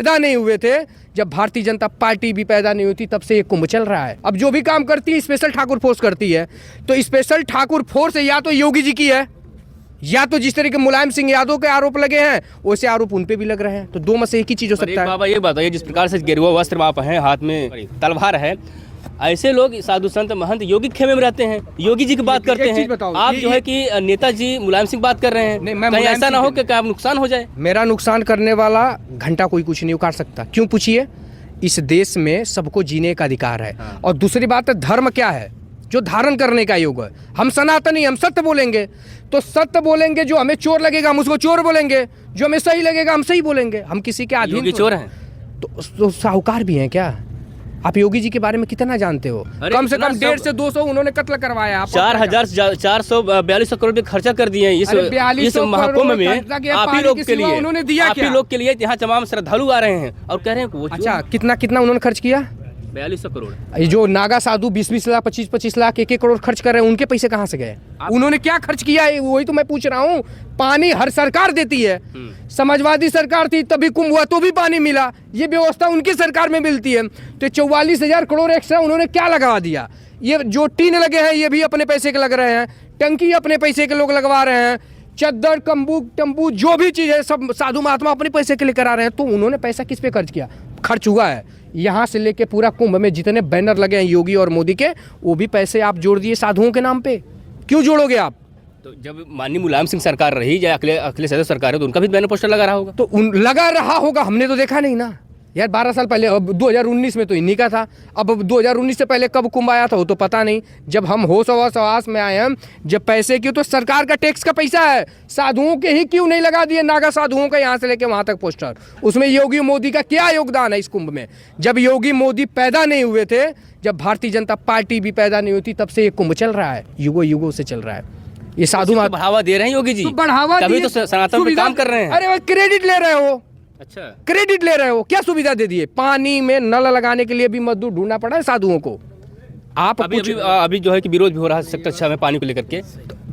पैदा नहीं हुए थे, जब भारतीय जनता पार्टी भी पैदा नहीं हुई थी, तब से ये कुंभ चल रहा है। अब जो भी काम करती है स्पेशल ठाकुर फोर्स करती है, तो स्पेशल ठाकुर फोर्स या तो योगी जी की है, या तो जिस तरीके मुलायम सिंह यादव के आरोप लगे हैं वैसे आरोप उन पे भी लग रहे हैं। तो दो में से एक ही चीज हो सकता है। बाबा ये बताइए, जिस प्रकार से गेरुआ वस्त्र आप हैं, हाथ में तलवार है, ऐसे लोग साधु संत महंत योगी खेमे में रहते हैं, योगी जी की बात करते हैं, आप जो है कि नेताजी मुलायम सिंह बात कर रहे हैं। कहीं ऐसा ना हो कि क्या नुकसान हो जाए? मेरा नुकसान करने वाला घंटा कोई कुछ नहीं उखाड़ सकता। क्यों पूछिए? इस देश में सबको जीने का अधिकार है। और दूसरी बात है, धर्म क्या है जो धारण करने का योग है। हम सनातनी, हम सत्य बोलेंगे, तो सत्य बोलेंगे। जो हमें चोर लगेगा हम उसको चोर बोलेंगे, जो हमें सही लगेगा हम सही बोलेंगे। हम किसी के अधीन चोर हैं तो साहूकार भी हैं क्या? आप योगी जी के बारे में कितना जानते हो? कम से कम 150 से 200 उन्होंने कत्ल करवाया। 4,442 करोड़ रुपए खर्चा कर दिए इस महाकुंभ में। आप ही लोग के लिए, उन्होंने दिया आप ही लोग के लिए यहाँ तमाम श्रद्धालु आ रहे हैं और कह रहे हैं वो अच्छा कितना उन्होंने खर्च किया? 4200 करोड़। ये जो नागा साधु 20-20 लाख 25-25 लाख 1-1 करोड़ खर्च कर रहे हैं, उनके पैसे कहाँ से गए? उन्होंने क्या खर्च किया है वही तो मैं पूछ रहा हूँ। पानी हर सरकार देती है, समाजवादी सरकार थी तभी कुंभ हुआ तो भी पानी मिला। ये व्यवस्था उनकी सरकार में मिलती है। तो 44,000 करोड़ एक्स्ट्रा उन्होंने क्या लगा दिया? ये जो टीन लगे हैं ये भी अपने पैसे के लग रहे हैं, टंकी अपने पैसे के लोग लगवा रहे हैं, चद्दर टम्बू जो भी चीज़ है सब साधु महात्मा अपने पैसे के लिए करा रहे हैं। तो उन्होंने पैसा किस पे खर्च किया? खर्च हुआ है यहाँ से लेके पूरा कुंभ में जितने बैनर लगे हैं योगी और मोदी के, वो भी पैसे आप जोड़ दिए साधुओं के नाम पे। क्यों जोड़ोगे आप? तो जब माननीय मुलायम सिंह सरकार रही या अखिलेश यादव सरकार है तो उनका भी बैनर पोस्टर लगा रहा होगा। तो लगा रहा होगा, हमने तो देखा नहीं ना यार। 12 साल पहले, अब 2019 में तो इन्हीं का था। अब 2019 से पहले कब कुंभ आया था वो तो पता नहीं। जब हम होश हवास में आए हैं, जब पैसे क्यों, तो सरकार का टैक्स का पैसा है, साधुओं के ही क्यों नहीं लगा दिए? नागा साधुओं का यहाँ से लेके वहाँ तक पोस्टर। उसमें योगी मोदी का क्या योगदान है इस कुंभ में? जब योगी मोदी पैदा नहीं हुए थे, जब भारतीय जनता पार्टी भी पैदा नहीं हुई थी, तब से ये कुंभ चल रहा है, युगों से चल रहा है। ये साधु बढ़ावा दे रहे हैं योगी जी, बढ़ावा तभी तो सनातन पे काम कर रहे हैं। अरे क्रेडिट ले रहे हो। अच्छा, क्रेडिट ले रहे हो। क्या सुविधा दे दिए? पानी में नल लगाने के लिए भी मजदूर ढूंढना पड़ा है साधुओं को। आप अभी जो है कि विरोध भी हो रहा है सेक्टर 6 में पानी को लेकर के।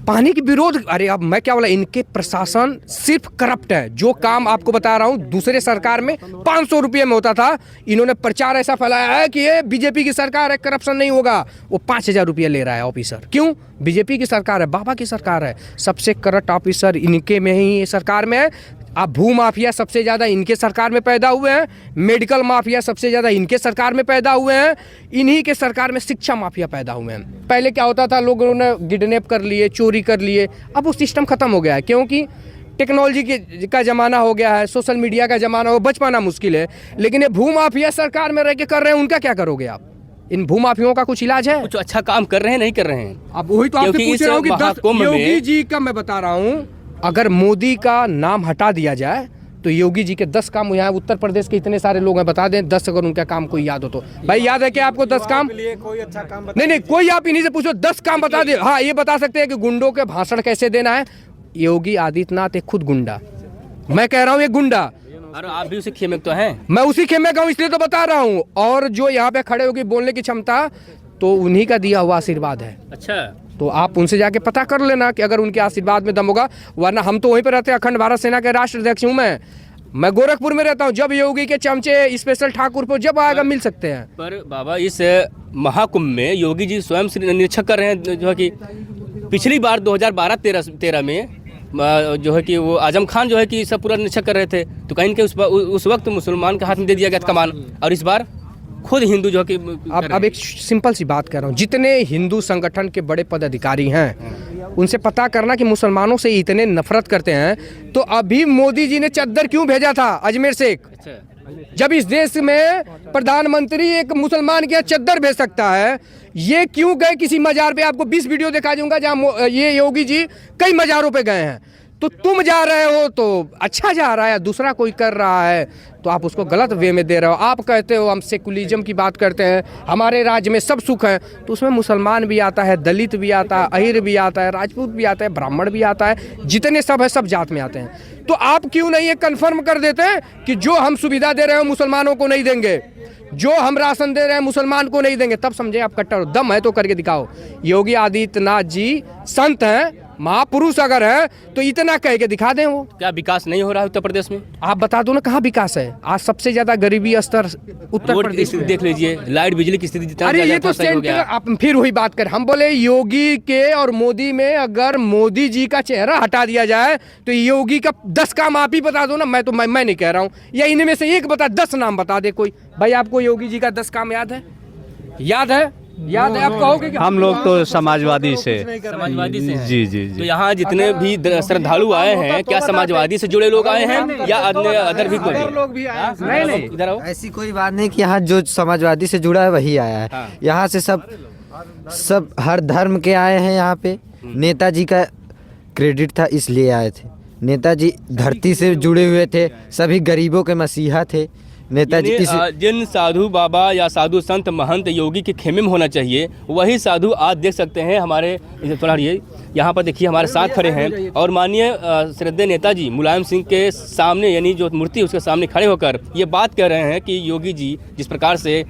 पानी की विरोध, अरे अब मैं क्या बोला, इनके प्रशासन सिर्फ करप्ट है। जो काम आपको बता रहा हूँ दूसरे सरकार में 500 रुपये में होता था, इन्होंने प्रचार ऐसा फैलाया है कि ये बीजेपी की सरकार है, करप्शन नहीं होगा। वो 5,000 रुपये ले रहा है ऑफिसर। क्यों? बीजेपी की सरकार है, बाबा की सरकार है, सबसे करप्ट ऑफिसर इनके में ही सरकार में है। अब भू माफिया सबसे ज़्यादा इनके सरकार में पैदा हुए हैं, मेडिकल माफिया सबसे ज़्यादा इनके सरकार में पैदा हुए हैं, इन्हीं के सरकार में शिक्षा माफिया पैदा हुए हैं। पहले क्या होता था, लोगों ने किडनैप कर लिए, चोरी कर लिए। अब वो सिस्टम खत्म हो गया है, क्योंकि टेक्नोलॉजी का ज़माना हो गया है, सोशल मीडिया का ज़माना हो, बच पाना मुश्किल है। लेकिन ये भू माफिया सरकार में रह के कर रहे हैं, उनका क्या करोगे आप? इन भूमाफियों का कुछ इलाज है? कुछ अच्छा काम कर रहे हैं, नहीं कर रहे हैं? अब वही तो आपसे पूछ रहा हूँ कि योगी जी का मैं बता रहा हूँ, अगर मोदी का नाम हटा दिया जाए तो योगी जी के 10 काम, यहाँ उत्तर प्रदेश के इतने सारे लोग हैं, बता दें 10 अगर उनका काम कोई याद हो तो। भाई याद है क्या आपको 10 काम? कोई अच्छा काम नहीं, कोई आप इन्हीं से पूछो 10 काम बता दे। हाँ, ये बता सकते हैं कि गुंडों के भाषण कैसे देना है। योगी आदित्यनाथ एक खुद गुंडा, मैं कह रहा हूँ एक गुंडा। और आप भी उसी खेमे तो हैं। मैं उसी खेमे का हूँ, इसलिए तो बता रहा हूँ। और जो यहाँ पे खड़े होकर बोलने की क्षमता, तो उन्हीं का दिया हुआ आशीर्वाद है। अच्छा, तो आप उनसे जाके पता कर लेना कि अगर उनके आशीर्वाद में दम होगा। वरना हम तो वहीं पे रहते हैं, अखंड भारत सेना के राष्ट्राध्यक्ष हूँ मैं गोरखपुर में रहता हूँ। जब योगी के चमचे स्पेशल ठाकुर पर जब आएगा मिल सकते हैं। पर बाबा इस महाकुंभ में योगी जी स्वयं से निरीक्षक कर रहे हैं, जो है कि पिछली बार 2012-13 में जो है कि वो आजम खान जो है कि सब पूरा निरीक्षक कर रहे थे, तो कहीं के उस वक्त मुसलमान के हाथ में दे दिया गया था कमान, और इस बार खुद हिंदू जो कि अब एक सिंपल सी बात कर रहा हूँ, जितने हिंदू संगठन के बड़े पदाधिकारी हैं उनसे पता करना कि मुसलमानों से इतने नफरत करते हैं, तो अभी मोदी जी ने चद्दर क्यों भेजा था अजमेर से? जब इस देश में प्रधानमंत्री एक मुसलमान के चद्दर भेज सकता है, ये क्यों गए किसी मजार पे? आपको 20 वीडियो दिखा दूंगा जहाँ ये योगी जी कई मजारों पे गए हैं। तो तुम जा रहे हो तो अच्छा जा रहा है, दूसरा कोई कर रहा है तो आप उसको गलत वे में दे रहे हो। आप कहते हो हम सेकुलरिज्म की बात करते हैं, हमारे राज्य में सब सुख है, तो उसमें मुसलमान भी आता है, दलित भी आता है, अहिर भी आता है, राजपूत भी आता है, ब्राह्मण भी आता है, जितने सब है सब जात में आते हैं। तो आप क्यों नहीं ये कन्फर्म कर देते हैं कि जो हम सुविधा दे रहे हो मुसलमानों को नहीं देंगे, जो हम राशन दे रहे हैं मुसलमान को नहीं देंगे? तब समझे आप कट्टर। दम है तो करके दिखाओ। योगी आदित्यनाथ जी संत हैं, महापुरुष अगर है तो इतना कह के दिखा दें वो। क्या विकास नहीं हो रहा है उत्तर प्रदेश में? आप बता दो ना कहाँ विकास है? आज सबसे ज्यादा गरीबी स्तर उत्तर रोड की प्रदेश स्थिति में। देख लीजिए, लाइट बिजली की स्थिति जितना अरे ये ज्यादा तो सही हो सेंटर, गया। आप फिर वही बात करें, हम बोले योगी के और मोदी में अगर मोदी जी का चेहरा हटा दिया जाए तो योगी का 10 काम आप ही बता दो ना। मैं नहीं कह रहा हूँ, या इनमें से एक बता, 10 नाम बता दे कोई। भाई आपको योगी जी का 10 काम याद है? याद है आप कहोगे कि हम लोग तो समाजवादी से, समाजवादी से हैं। जी जी तो जी। यहाँ जितने भी श्रद्धालु आए हैं, क्या समाजवादी से जुड़े लोग आए हैं या अन्य अदर भी कोई लोग भी आए हैं? नहीं इधर आओ। ऐसी कोई बात नहीं कि यहाँ जो समाजवादी से जुड़ा है वही आया है। हाँ। यहाँ से सब हर धर्म के आए हैं यहाँ पे। नेताजी का क्रेडिट था इसलिए आए थे। नेताजी धरती से जुड़े हुए थे, सभी गरीबों के मसीहा थे नेताजी। यानी, जिन साधु बाबा या साधु संत महंत योगी के खेमे में होना चाहिए, वही साधु आज देख सकते हैं हमारे थोड़ा ये यहाँ पर देखिए हमारे साथ खड़े हैं और माननीय श्रद्धेय नेताजी मुलायम सिंह के सामने, यानी जो मूर्ति उसके सामने खड़े होकर ये बात कह रहे हैं कि योगी जी जिस प्रकार से,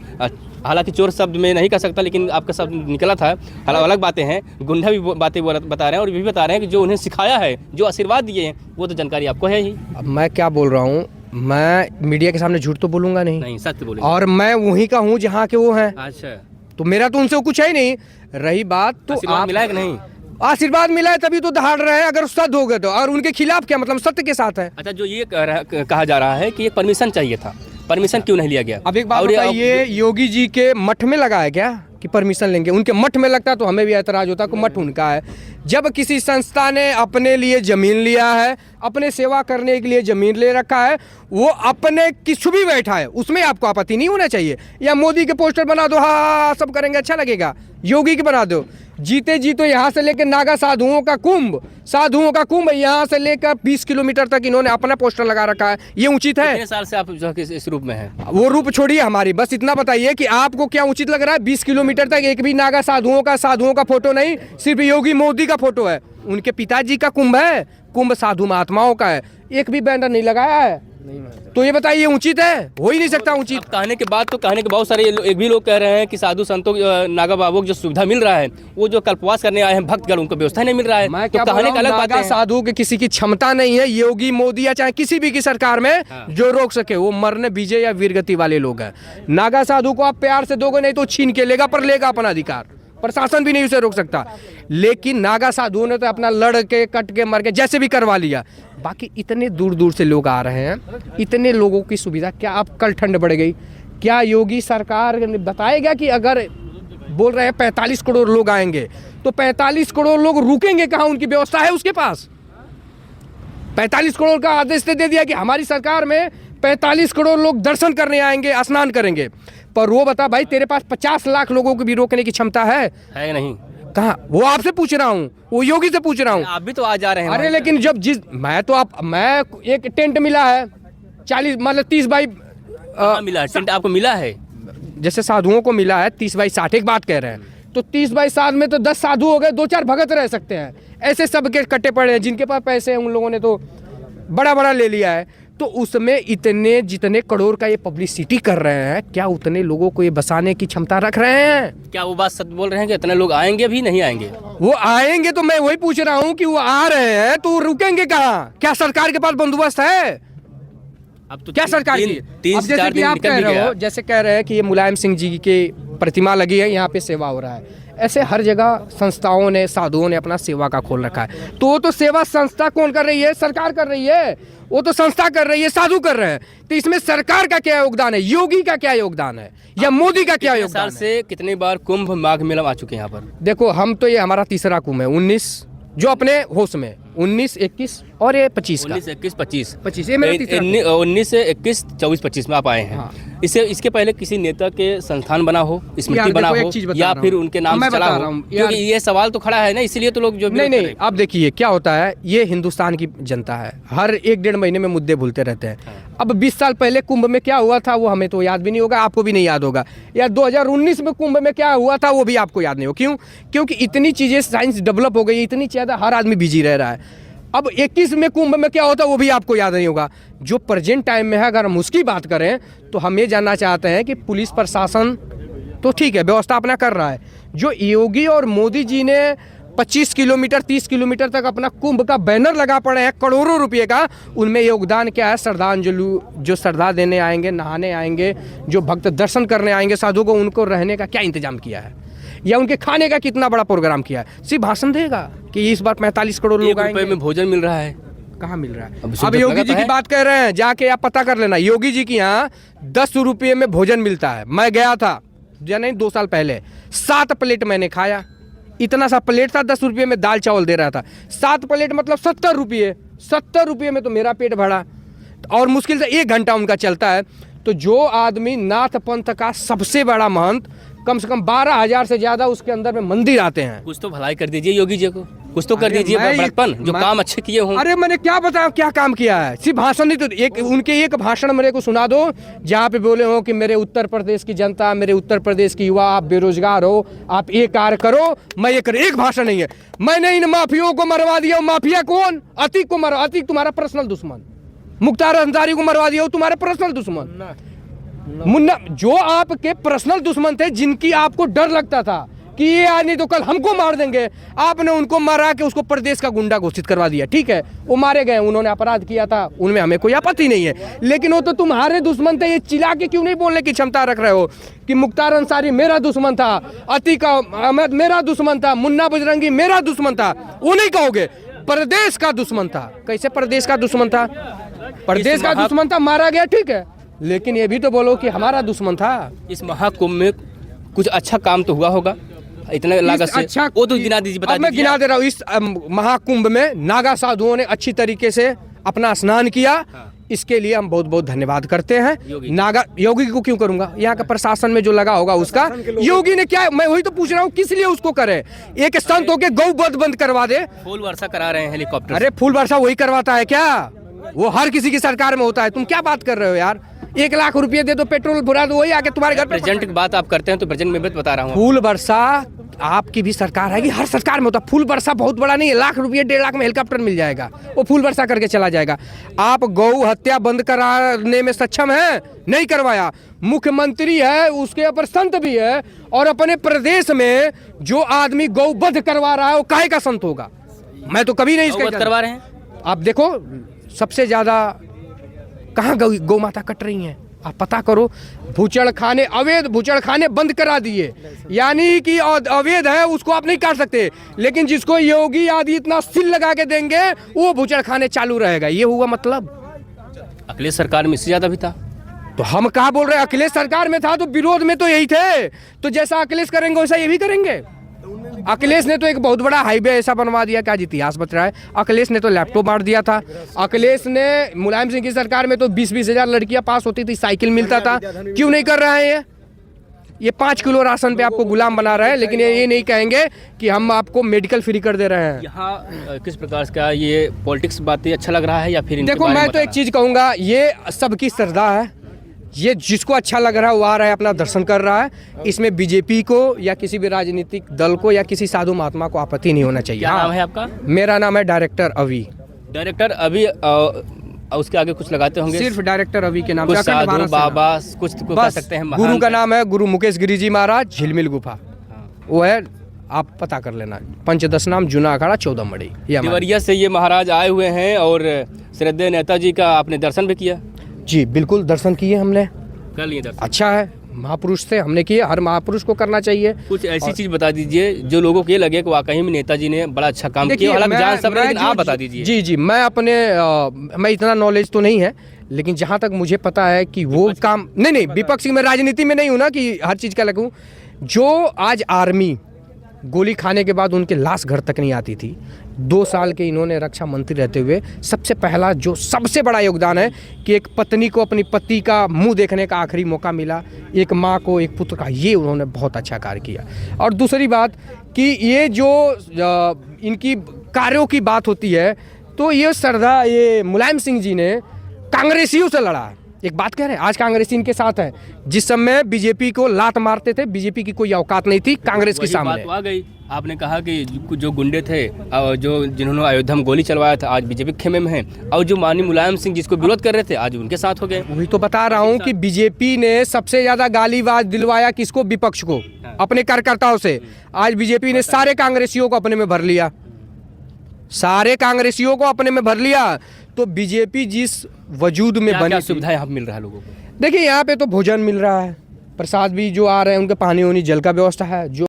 हालांकि चोर शब्द में नहीं कह सकता लेकिन आपका शब्द निकला था, हालांकि अलग बातें हैं, गुंडा भी बातें बता रहे हैं और ये भी बता रहे हैं कि जो उन्हें सिखाया है, जो आशीर्वाद दिए हैं, वो तो जानकारी आपको है ही। अब मैं क्या बोल रहा हूँ, मैं मीडिया के सामने झूठ तो बोलूंगा नहीं, नहीं सत्य बोले। और मैं वहीं का हूँ जहाँ के वो हैं, अच्छा, तो मेरा तो उनसे कुछ है ही नहीं। रही बात तो आशीर्वाद मिला है कि नहीं? आशीर्वाद मिला है तभी तो दहाड़ रहे हैं, अगर सत्य हो गए तो। और उनके खिलाफ क्या मतलब, सत्य के साथ है। अच्छा, जो ये कहा जा रहा है कि ये परमिशन चाहिए था, परमिशन क्यों नहीं लिया गया? अब एक बात और बताइए, योगी जी के मठ में लगा है क्या कि परमिशन लेंगे? उनके मठ में लगता तो हमें भी ऐतराज होता कि मठ उनका है। जब किसी संस्था ने अपने लिए जमीन लिया है, अपने सेवा करने के लिए जमीन ले रखा है, वो अपने किस भी बैठा है, उसमें आपको आपत्ति नहीं होना चाहिए। या मोदी के पोस्टर बना दो, हाँ सब करेंगे, अच्छा लगेगा। योगी के बना दो, जीते जी तो यहाँ से लेकर नागा साधुओं का कुंभ यहाँ से लेकर 20 किलोमीटर तक इन्होंने अपना पोस्टर लगा रखा है। ये उचित है? कितने साल से आप जो है इस रूप में हैं? वो रूप छोड़िए हमारी, बस इतना बताइए कि आपको क्या उचित लग रहा है? 20 किलोमीटर तक एक भी नागा साधुओं का फोटो नहीं, सिर्फ योगी मोदी का फोटो है। उनके पिताजी का कुंभ है, कुंभ साधु महात्माओं का है, एक भी बैनर नहीं लगाया है। तो ये बताइए उचित है? हो ही नहीं सकता उचित। अब कहने के बाद बहुत सारे एक भी लोग कह रहे हैं कि साधु संतों नागा बाबू को जो सुविधा मिल रहा है, वो जो कल्पवास करने आए हैं भक्तगण, उनको व्यवस्था नहीं मिल रहा है। मैं तो क्या कहने का अलग बात नागा है। साधु के किसी की क्षमता नहीं है, योगी मोदी या चाहे किसी भी की सरकार में जो रोक सके, वो मरने बीजे या वीरगति वाले लोग हैं। नागा साधु को आप प्यार से दोगे नहीं तो छीन के लेगा, पर लेगा अपना अधिकार, प्रशासन भी नहीं उसे रोक सकता। लेकिन नागा साधुओं ने तो अपना लड़ के कट के मर के जैसे भी करवा लिया। बाकी इतने दूर दूर से लोग आ रहे हैं, इतने लोगों की सुविधा, क्या आप कल ठंड बढ़ गई? क्या योगी सरकार ने बताएगा कि अगर बोल रहे हैं 45 करोड़ लोग आएंगे तो 45 करोड़ लोग रुकेंगे कहाँ? उनकी व्यवस्था है उसके पास? 45 करोड़ का आदेश दे दिया कि हमारी सरकार में 45 करोड़ लोग दर्शन करने आएंगे, स्नान करेंगे, पर वो बता भाई तेरे पास 50 लाख लोगों को भी रोकने की क्षमता है नहीं? कहाँ? वो आपसे पूछ रहा हूँ, वो योगी से पूछ रहा हूँ। आप भी तो आ जा रहे हैं। अरे लेकिन जब मैं एक टेंट मिला है 40 मतलब 30 बाई मिला टेंट आपको मिला है? जैसे साधुओं को मिला है 30 बाई 60, एक बात कह रहे हैं, तो 30 बाई 7 में तो 10 साधु हो गए, 2-4 भगत रह सकते हैं। ऐसे सबके कट्टे पड़े हैं, जिनके पास पैसे हैं उन लोगों ने तो बड़ा ले लिया है। तो उसमें इतने जितने करोड़ का ये पब्लिसिटी कर रहे हैं, क्या उतने लोगों को ये बसाने की क्षमता रख रहे हैं? क्या वो बात सच बोल रहे हैं कि इतने लोग आएंगे भी नहीं आएंगे? वो आएंगे तो मैं वही पूछ रहा हूँ कि वो आ रहे हैं तो रुकेंगे कहाँ? क्या सरकार के पास बंदोबस्त है? अब तो क्या सरकार की? तीन अब से जैसे चार कि दिन आप निकल कह भी रहे गया। हो, जैसे कह रहे हैं कि ये मुलायम सिंह जी की प्रतिमा लगी है, यहाँ पे सेवा हो रहा है, ऐसे हर जगह संस्थाओं ने, साधुओं ने अपना सेवा का खोल रखा है। तो वो तो सेवा संस्था कौन कर रही है? सरकार कर रही है। वो तो संस्था कर रही है, साधु कर रहे हैं। तो इसमें सरकार का क्या योगदान है? योगी का क्या योगदान है? या मोदी का क्या योगदान साल है? से कितने बार कुंभ माघ मेला आ चुके हैं यहाँ पर? देखो, हम तो ये हमारा तीसरा कुंभ है, 19 जो अपने होश में, 19, 21 और ये 25 का। 19, 21, 25 25 ये मेरा तीसरा कुंभ। 19 से 21, 24, 25 में आप आए हैं। हाँ। इसके पहले किसी नेता के संस्थान बना हो, स्मृति यार बना देखो, हो, एक चीज बता या रहा फिर हूँ। उनके नाम मैं से चला बता हो? रहा हूँ, क्योंकि ये सवाल तो खड़ा है ना, इसलिए तो लोग जो नहीं, आप देखिए क्या होता है, ये हिंदुस्तान की जनता है, हर 1-1.5 महीने में मुद्दे भूलते रहते हैं। अब 20 साल पहले कुंभ में क्या हुआ था वो हमें तो याद भी नहीं होगा, आपको भी नहीं याद होगा। या 2019 में कुंभ में क्या हुआ था वो भी आपको याद नहीं हो। क्यों? क्योंकि इतनी चीज़ें साइंस डेवलप हो गई, इतनी ज़्यादा हर आदमी बिजी रह रहा है। अब 21 में कुंभ में क्या होता है वो भी आपको याद नहीं होगा। जो प्रेजेंट टाइम में है, अगर हम उसकी बात करें तो हम ये जानना चाहते हैं कि पुलिस प्रशासन तो ठीक है, व्यवस्था अपना कर रहा है। जो योगी और मोदी जी ने 25 किलोमीटर 30 किलोमीटर तक अपना कुंभ का बैनर लगा पड़े हैं करोड़ों रुपए का। उनमें योगदान क्या है? श्रद्धांजलि, जो श्रद्धा देने आएंगे, नहाने आएंगे, जो भक्त दर्शन करने आएंगे साधु को, उनको रहने का क्या इंतजाम किया है या उनके खाने का कितना बड़ा प्रोग्राम किया है? सिर्फ भाषण देगा कि इस बार 45 करोड़ लोग आएंगे। ₹1 में भोजन मिल रहा है, कहाँ मिल रहा है? अब अब योगी जी की बात कर रहे हैं, जाके आप पता कर लेना। योगी जी की यहाँ 10 रुपये में भोजन मिलता है। मैं गया था या नहीं 2 साल पहले, 7 प्लेट मैंने खाया। इतना सा प्लेट था, 10 रुपये में दाल चावल दे रहा था। 7 प्लेट मतलब 70 रुपये। 70 रुपये में तो मेरा पेट भरा, और मुश्किल से 1 घंटा उनका चलता है। तो जो आदमी नाथ पंथ का सबसे बड़ा महंत, कम से कम 12,000 से ज्यादा उसके अंदर में मंदिर आते हैं। कुछ तो भलाई कर दीजिए योगी जी को, कुछ तो कर दीजिए बड़प्पन, जो काम अच्छे किए हों। अरे मैंने क्या बताया क्या काम किया है? सिर्फ भाषण नहीं, तो एक भाषण मेरे को सुना दो जहाँ पे बोले हो कि मेरे उत्तर प्रदेश की जनता, मेरे उत्तर प्रदेश की युवा, आप बेरोजगार हो, आप ये कार्य करो, मैं ये कर। एक भाषण नहीं है। मैंने इन माफियों को मरवा दिया। माफिया कौन? अतीक को मरवा। अतीक तुम्हारा पर्सनल दुश्मन। मुख्तार अंसारी को मरवा दिया, तुम्हारे पर्सनल दुश्मन। मुन्ना, जो आपके पर्सनल दुश्मन थे, जिनकी आपको डर लगता था कि ये आज नहीं तो कल हमको मार देंगे, आपने उनको मारा के उसको प्रदेश का गुंडा घोषित करवा दिया। ठीक है, वो मारे गए, उन्होंने अपराध किया था, उनमें हमें कोई आपत्ति नहीं है, लेकिन वो तो तुम्हारे दुश्मन थे। ये चिल्ला के क्यों नहीं बोलने की क्षमता रख रहे हो कि मुख्तार अंसारी मेरा दुश्मन था, अतीक अहमद मेरा दुश्मन था, मुन्ना बजरंगी मेरा दुश्मन था? वो नहीं कहोगे, प्रदेश का दुश्मन था। कैसे प्रदेश का दुश्मन था? प्रदेश का दुश्मन था, मारा गया, ठीक है, लेकिन ये भी तो बोलो कि हमारा दुश्मन था। इस महाकुंभ में कुछ अच्छा काम तो हुआ होगा, इतने लागत से? अच्छा, वो तो गिना दीजिए, बता अब मैं दीजिए। गिना दे रहा हूँ। इस महाकुंभ में नागा साधुओं ने अच्छी तरीके से अपना स्नान किया। इसके लिए हम बहुत बहुत धन्यवाद करते हैं। योगी को क्यों करूंगा? यहाँ का प्रशासन में जो लगा होगा उसका। योगी ने क्या, मैं वही तो पूछ रहा हूँ, किस लिए उसको करे? एक संत होके गौ वध बंद करवा दे। फूल वर्षा करा रहे हैं हेलीकॉप्टर। अरे फूल वर्षा वही करवाता है क्या? वो हर किसी की सरकार में होता है। तुम क्या बात कर रहे हो यार? 1 लाख रुपए दे दो, पेट्रोल भरा दो, वही आके तुम्हारे घर पे। प्रेजेंट की बात आप करते हैं तो प्रेजेंट में भी बता रहा हूँ। फूल वर्षा आपकी भी सरकार है कि हर सरकार में होता। फूल वर्षा बहुत बड़ा नहीं है, लाख रुपये 1.5 लाख में हेलीकॉप्टर मिल जाएगा, वो फूल वर्षा करके चला जाएगा। आप गौ हत्या बंद कराने में सक्षम है? नहीं करवाया। मुख्यमंत्री है, उसके ऊपर संत भी है, और अपने प्रदेश में जो आदमी गौ वध करवा रहा है वो काहे का संत होगा? मैं तो कभी नहीं इसका करवा रहे हैं। आप देखो सबसे ज्यादा कहाँ गौ माता कट रही हैं, आप पता करो। भूचड़खाने, अवैध भूचड़खाने बंद करा दिए, यानी कि अवैध है उसको आप नहीं काट सकते, लेकिन जिसको योगी आदि इतना सिल लगा के देंगे वो भूचड़खाने चालू रहेगा। ये हुआ मतलब? अखिलेश सरकार में इससे ज्यादा भी था। तो हम कहाँ बोल रहे हैं? अखिलेश सरकार में था तो विरोध में तो यही थे, तो जैसा अखिलेश करेंगे वैसा ये भी करेंगे। अखिलेश ने तो एक बहुत बड़ा हाईवे ऐसा बनवा दिया कि आज इतिहास बच रहा है। अखिलेश ने तो लैपटॉप बांट दिया था। अखिलेश ने, मुलायम सिंह की सरकार में तो 20-20 हजार लड़कियां पास होती थी, साइकिल मिलता था। क्यों नहीं कर रहा है ये 5 किलो राशन पे आपको गुलाम बना रहा है, लेकिन ये नहीं कहेंगे कि हम आपको मेडिकल फ्री कर दे रहे हैं। यहाँ किस प्रकार का ये पॉलिटिक्स बातें अच्छा लग रहा है या फिर? देखो मैं तो एक चीज कहूँगा, ये सबकी श्रद्धा है, ये जिसको अच्छा लग रहा है वो आ रहा है, अपना दर्शन कर रहा है। इसमें बीजेपी को या किसी भी राजनीतिक दल को या किसी साधु महात्मा को आपत्ति नहीं होना चाहिए। क्या नाम है आपका? मेरा नाम है डायरेक्टर अभी। डायरेक्टर अभी, उसके आगे कुछ लगाते होंगे? सिर्फ डायरेक्टर अभी के नाम कुछ से साधु बाबा कुछ तो कह सकते हैं। गुरु का नाम है गुरु मुकेश गिरी जी महाराज, झिलमिल गुफा, वो है, आप पता कर लेना। पंचदश नाम, जूना अखाड़ा, 14 मड़ी। देवरिया से ये महाराज आए हुए हैं और श्रद्धेय नेताजी का आपने दर्शन भी किया? जी बिल्कुल, दर्शन किए हमने, कर लिए दर्शन। अच्छा है, महापुरुष से हमने किए, हर महापुरुष को करना चाहिए। कुछ ऐसी चीज बता दीजिए जो लोगों को ये लगे कि वाकई में नेताजी ने बड़ा अच्छा काम किया। हालांकि जान सब रहे, लेकिन आप बता दीजिए। जी जी, मैं इतना नॉलेज तो नहीं है, लेकिन जहाँ तक मुझे पता है कि वो काम नहीं, विपक्षी में, राजनीति में नहीं हूँ ना कि हर चीज़ का लगूँ। जो आज आर्मी गोली खाने के बाद उनके लाश घर तक नहीं आती थी, 2 साल के इन्होंने रक्षा मंत्री रहते हुए सबसे पहला जो सबसे बड़ा योगदान है कि एक पत्नी को अपनी पति का मुंह देखने का आखिरी मौका मिला, एक माँ को एक पुत्र का, ये उन्होंने बहुत अच्छा कार्य किया। और दूसरी बात कि ये जो इनकी कार्यों की बात होती है, तो ये श्रद्धा, ये मुलायम सिंह जी ने कांग्रेसियों से लड़ा। एक बात कह रहे हैं, आज कांग्रेसी इनके साथ है। जिस समय बीजेपी को लात मारते थे, बीजेपी की कोई औकात नहीं थी कांग्रेस के सामने। बात आ गई आपने कहा कि जो गुंडे थे और जो जिन्होंने अयोध्या में गोली चलवाया था आज बीजेपी के खेमे में हैं, और जो माननीय मुलायम सिंह जिसको विरोध कर रहे थे आज उनके साथ हो गए। वही तो बता रहा हूँ कि बीजेपी ने सबसे ज्यादा गालीबाज दिलवाया किसको? विपक्ष को, अपने कार्यकर्ताओं से। आज बीजेपी ने सारे कांग्रेसियों को अपने में भर लिया, सारे कांग्रेसियों को अपने में भर लिया। तो बीजेपी जिस वजूद में क्या बनी, सुविधाएं यहाँ मिल रहा है लोगों को? देखिए यहाँ पे तो भोजन मिल रहा है, प्रसाद भी जो आ रहे हैं उनके पानी वानी जल का व्यवस्था है। जो